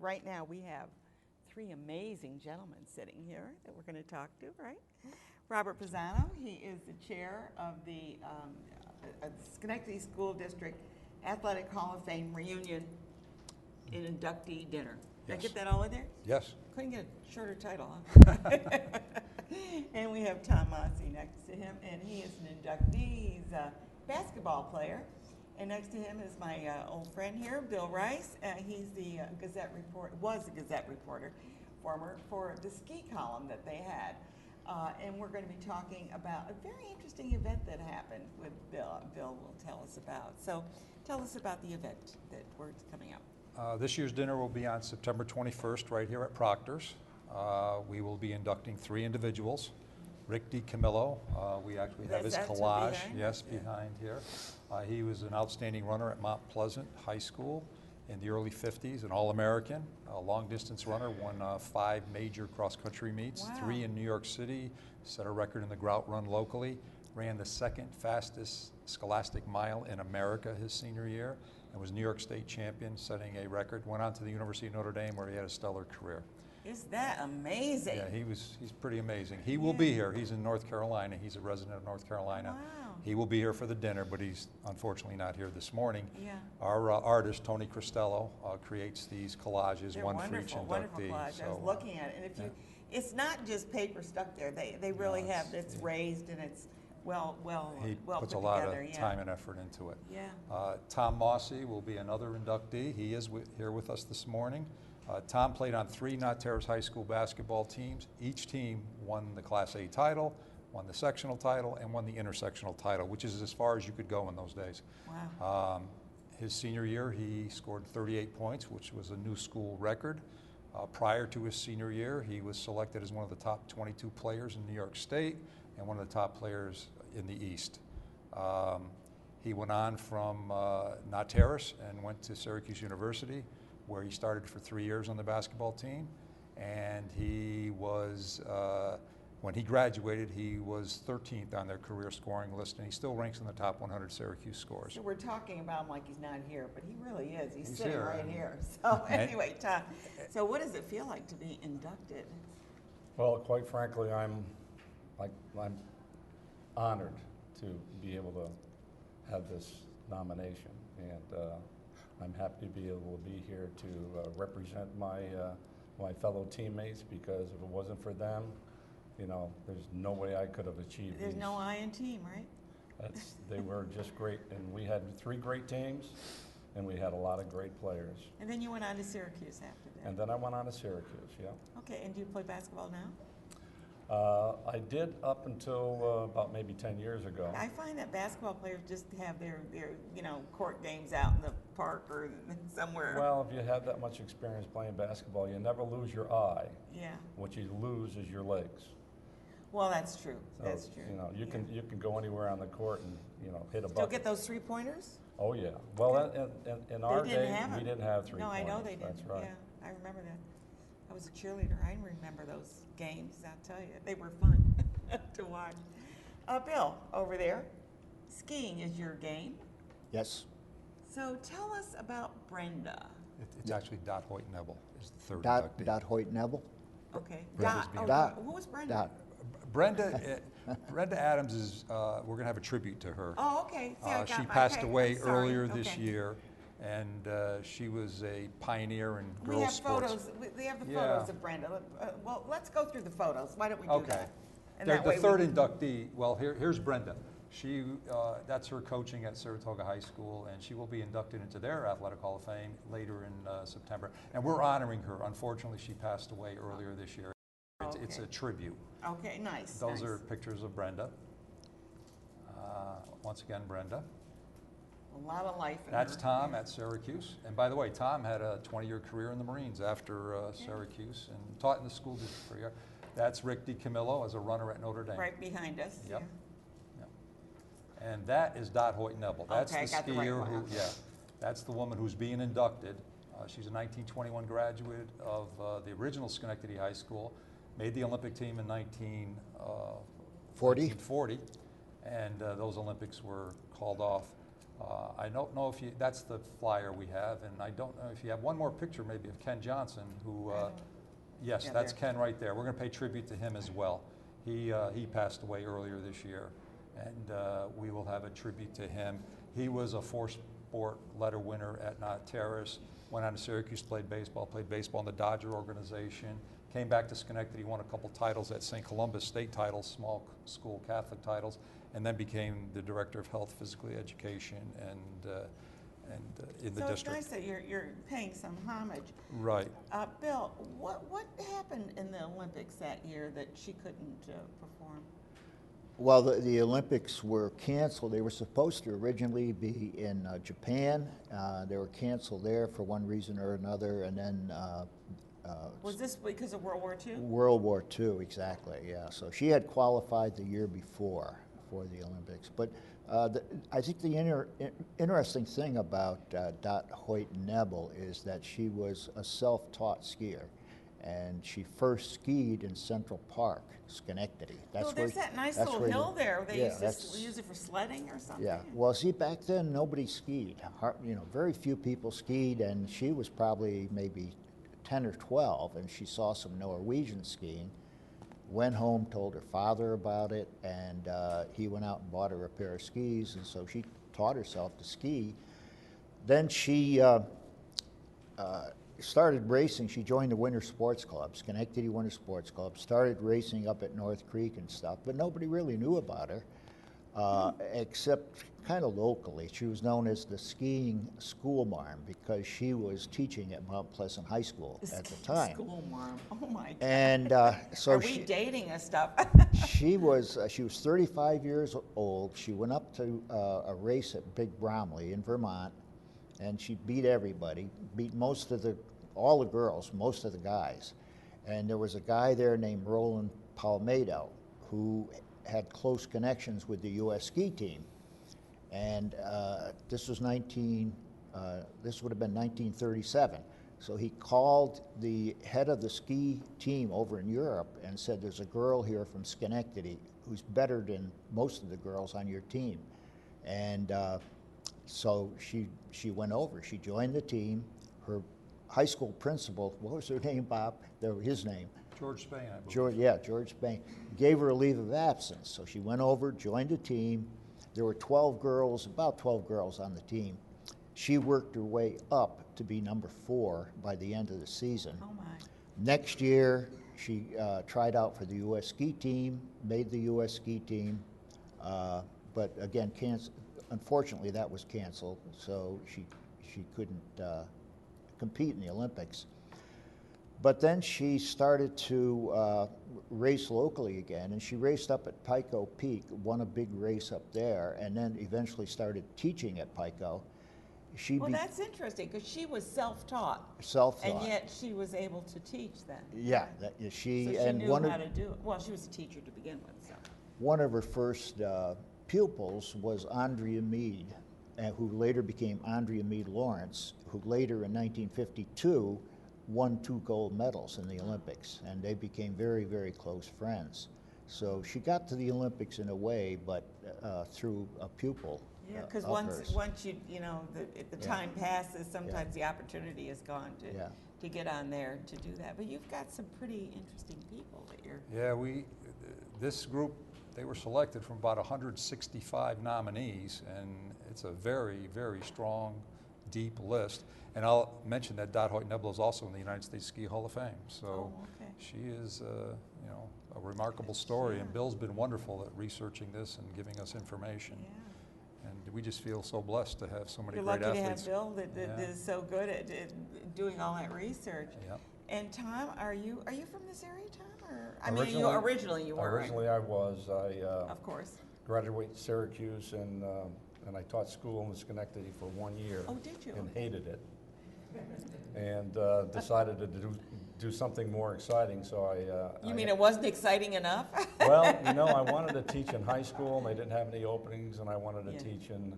right now we have three amazing gentlemen sitting here that we're going to talk to, right? Robert Pezzano, he is the chair of the Schenectady School District Athletic Hall of Fame reunion and inductee dinner. Did I get that all in there? Yes. Couldn't get a shorter title, huh? And we have Tom Mossey next to him, and he is an inductee. He's a basketball player. And next to him is my old friend here, Bill Rice. He's the was a Gazette reporter, for the ski column that they had. And we're going to be talking about a very interesting event that happened with Bill. Bill will tell us about. So tell us about the event that we're coming up. This year's dinner will be on September 21st right here at Proctor's. We will be inducting 3 individuals. Rick DiCamillo, we actually have his collage, behind here. He was an outstanding runner at Mont Pleasant High School in the early 50s, an All-American, a long-distance runner, won 5 major cross-country meets, 3 in New York City, set a record in the grout run locally, ran the 2nd fastest scholastic mile in America his senior year, and was New York State champion, setting a record. Went on to the University of Notre Dame where he had a stellar career. Is that amazing? Yeah, he's pretty amazing. He will be here. He's in North Carolina. He's a resident of North Carolina. Wow. He will be here for the dinner, but he's unfortunately not here this morning. Yeah. Our artist, Tony Cristello, creates these collages, They're one wonderful, for each inductee. wonderful collage. So, I was looking at it, and if you, it's not just paper stuck there. They really have, it's raised and it's well he put puts together. a lot of time and effort into it. Yeah. Tom Mossey will be another inductee. He is here with us this morning. Tom played on 3 Nott Terrace High School basketball teams. Each team won the Class A title, won the sectional title, and won the intersectional title, which is as far as you could go in those days. Wow. His senior year, he scored 38 points, which was a new school record. Prior to his senior year, he was selected as one of the top 22 players in New York State and one of the top players in the East. He went on from Nott Terrace and went to Syracuse University, where he started for 3 years on the basketball team. And he was, when he graduated, he was 13th on their career scoring list, and he still ranks in the top 100 Syracuse scores. So we're talking about him like he's not here, but he really is. He's sitting here. right here. So anyway, Tom, so what does it feel like to be inducted? Well, quite frankly, I'm honored to be able to have this nomination, and I'm happy to be able to be here to represent my fellow teammates, because if it wasn't for them, you know, there's no way I could have achieved There's these. no I in team, right? They were just great, and we had 3 great teams, and we had a lot of great players. And then you went on to Syracuse after that. And then I went on to Syracuse, yeah. Okay, and do you play basketball now? I did up until about maybe 10 years ago. I find that basketball players just have their court games out in the park or somewhere. Well, if you have that much experience playing basketball, you never lose your eye. Yeah. What you lose is your legs. Well, that's true. So, that's true. You know, you can go anywhere on the court and, you know, hit a Still bucket. get those 3-pointers? Oh yeah. Well, in our day, we didn't have 3-pointers. No, I know they didn't. That's right. Yeah, I remember that. I was a cheerleader. I remember those games. I'll tell you, they were fun to watch. Bill, over there, skiing is your game. Yes. So tell us about Brenda. It's actually Dot Hoyt Nebel is the 3rd inductee. Dot Hoyt Nebel. Okay. Brenda's Who was Brenda? Brenda Adams is, we're going to have a tribute to her. Oh, okay. See, she passed away earlier this year, and she was a pioneer in girls' sports. We have the photos of Brenda. Well, let's go through the photos. Why don't we do that? And The that way 3rd inductee, well, here's Brenda. She, that's her coaching at Saratoga High School, and she will be inducted into their Athletic Hall of Fame later in September. And we're honoring her. Unfortunately, she passed away earlier this year. It's a tribute. Okay, nice. Those are pictures of Brenda. Once again, Brenda. A lot of life in That's her. Tom at Syracuse. And by the way, Tom had a 20-year career in the Marines after Syracuse and taught in the school district for a year. That's Rick DiCamillo as a runner at Notre Dame. Right behind us. Yep. And that is Dot Hoyt Nebel. That's the skier who, that's the woman who's being inducted. She's a 1921 graduate of the original Schenectady High School, made the Olympic team in 1940, and those Olympics were called off. I don't know if you, that's the flyer we have, and I don't know if you have one more picture maybe of Ken Johnson, who, yes, Yeah, that's there. Ken right there. We're going to pay tribute to him as well. He passed away earlier this year, and we will have a tribute to him. He was a four-sport letter winner at Nott, Terrace, went on to Syracuse, played baseball in the Dodger organization, came back to Schenectady, won a couple titles at St. Columbus, state titles, small school Catholic titles, and then became the Director of Health, Physical Education, and in the so district. it's nice that you're paying some homage. Right. Bill, what happened in the Olympics that year that she couldn't perform? Well, the Olympics were canceled. They were supposed to originally be in Japan. They were canceled there for one reason or another, and then Was this because of World War II? World War II, exactly, yeah. So she had qualified the year before for the Olympics. But I think the interesting thing about Dot Hoyt Nebel is that she was a self-taught skier. And she first skied in Central Park, Schenectady. There's that nice little hill there. They used to use it for sledding or something. Yeah, well, see, back then nobody skied. Very few people skied, and she was probably maybe 10 or 12, and she saw some Norwegian skiing, went home, told her father about it, and he went out and bought her a pair of skis, and so she taught herself to ski. Then she started racing. She joined the Winter Sports Club, Schenectady Winter Sports Club, started racing up at North Creek and stuff, but nobody really knew about her, except kind of locally. She was known as the skiing schoolmarm because she was teaching at Mont Pleasant High School at the time. Schoolmarm, oh my God. And so Are we dating us stuff? she was 35 years old. She went up to a race at Big Bromley in Vermont, and she beat everybody, beat all the girls, most of the guys. And there was a guy there named Roland Palmedo who had close connections with the U.S. ski team. And this would have been 1937. So he called the head of the ski team over in Europe and said, there's a girl here from Schenectady who's better than most of the girls on your team. And so she went over. She joined the team. Her high school principal, what was her name, Bob? His name. George Spain, I believe. George Spain. Gave her a leave of absence. So she went over, joined the team. There were about 12 girls on the team. She worked her way up to be number 4 by the end of the season. Oh my. Next year, she tried out for the U.S. ski team, made the U.S. ski team, but again, unfortunately that was canceled, so she couldn't compete in the Olympics. But then she started to race locally again, and she raced up at Pico Peak, won a big race up there, and then eventually started teaching at Pico. Well, that's interesting because she was self-taught. Self-taught. And yet she was able to teach then. Yeah, So she she and knew how to do it. Well, she was a teacher to begin with, so. one of her first pupils was Andrea Mead, who later became Andrea Mead Lawrence, who later in 1952 won 2 gold medals in the Olympics, and they became very, very close friends. So she got to the Olympics in a way, but through a pupil. Yeah, because of once hers. the time passes, sometimes the opportunity is gone to get on there to do that. But you've got some pretty interesting people that you're. Yeah, this group, they were selected from about 165 nominees, and it's a very, very strong, deep list. And I'll mention that Dot Hoyt Nebel is also in the United States Ski Hall of Fame. So she is, a remarkable story. And Bill's been wonderful at researching this and giving us information. Yeah. And we just feel so blessed to have so many You're great lucky athletes. to have Bill that is so good at doing all that research. Yeah. And Tom, are you from this area, Tom? Or Originally you were. Originally I was. Of course. Graduated Syracuse and I taught school in Schenectady for 1 year. Oh, did you? And hated it. And decided to do something more exciting, so You mean it wasn't exciting enough? Well, I wanted to teach in high school, and they didn't have any openings, and I wanted to teach in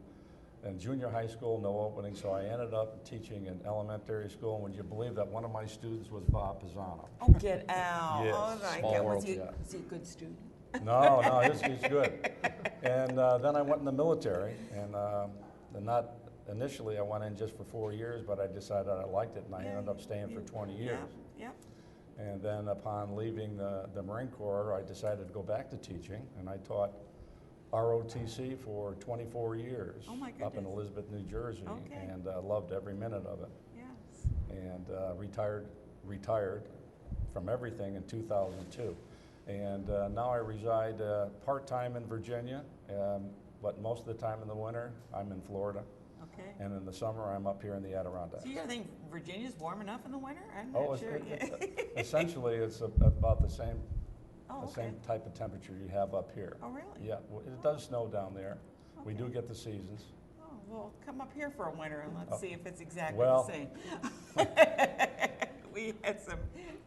junior high school, no openings, so I ended up teaching in elementary school, and would you believe that one of my students was Bob Pezzano? Oh, get out. Yes. Oh, my Small God. world, Was he yeah. a good student? No, he's good. And then I went in the military, and the Nott, initially I went in just for 4 years, but I decided I liked it and I ended up staying for 20 years. Yep. And then upon leaving the Marine Corps, I decided to go back to teaching, and I taught ROTC for 24 years Oh my up in goodness. Elizabeth, New Jersey, Okay. and loved every minute of it. Yes. And retired from everything in 2002. And now I reside part-time in Virginia, but most of the time in the winter, I'm in Florida. Okay. And in the summer, I'm up here in the Adirondacks. So you think Virginia's warm enough in the winter? I'm Oh, not sure. essentially, it's about the same Oh, the okay. same type of temperature you have up here. Oh, really? Yeah, well, it does snow down there. We do Okay. get the seasons. Oh, well, come up here for a winter and let's Oh. see if it's exactly Well. the same. We had some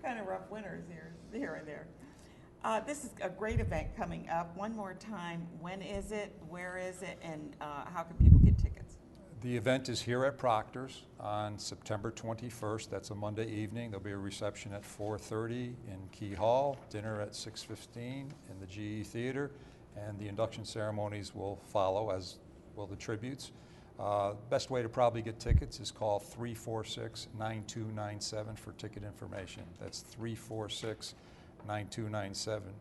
kind of rough winters here and there. This is a great event coming up. One more time, when is it, where is it, and how can people get tickets? The event is here at Proctor's on September 21st. That's a Monday evening. There'll be a reception at 4:30 in Key Hall, dinner at 6:15 in the GE Theater, and the induction ceremonies will follow, as will the tributes. Best way to probably get tickets is call 346-9297 for ticket information. That's 346-9297.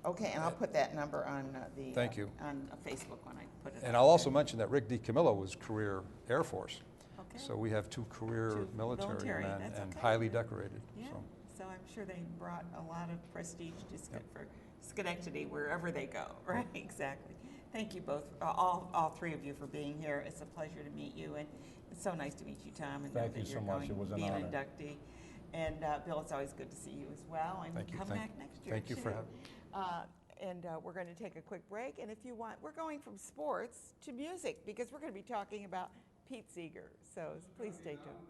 Okay, and I'll put that number on Thank you. on Facebook when I put it. And out I'll also there. mention that Rick DiCamillo was career Air Force. Okay. So we have two career Two military military, men that's and okay. highly decorated. Yeah, So so I'm sure they brought a lot of prestige to for Schenectady wherever they go, right? Exactly. Thank you both, all three of you, for being here. It's a pleasure to meet you, and it's so nice to meet you, Tom. And know Thank that you you're so much. going It was to an be honor. inductee. And Bill, it's always good to see you as well. And Thank you. come back next year. Thank you for too. having And we're going to take a quick break. And if you want, we're going from sports to music because we're going to be talking about Pete Seeger. So please stay tuned.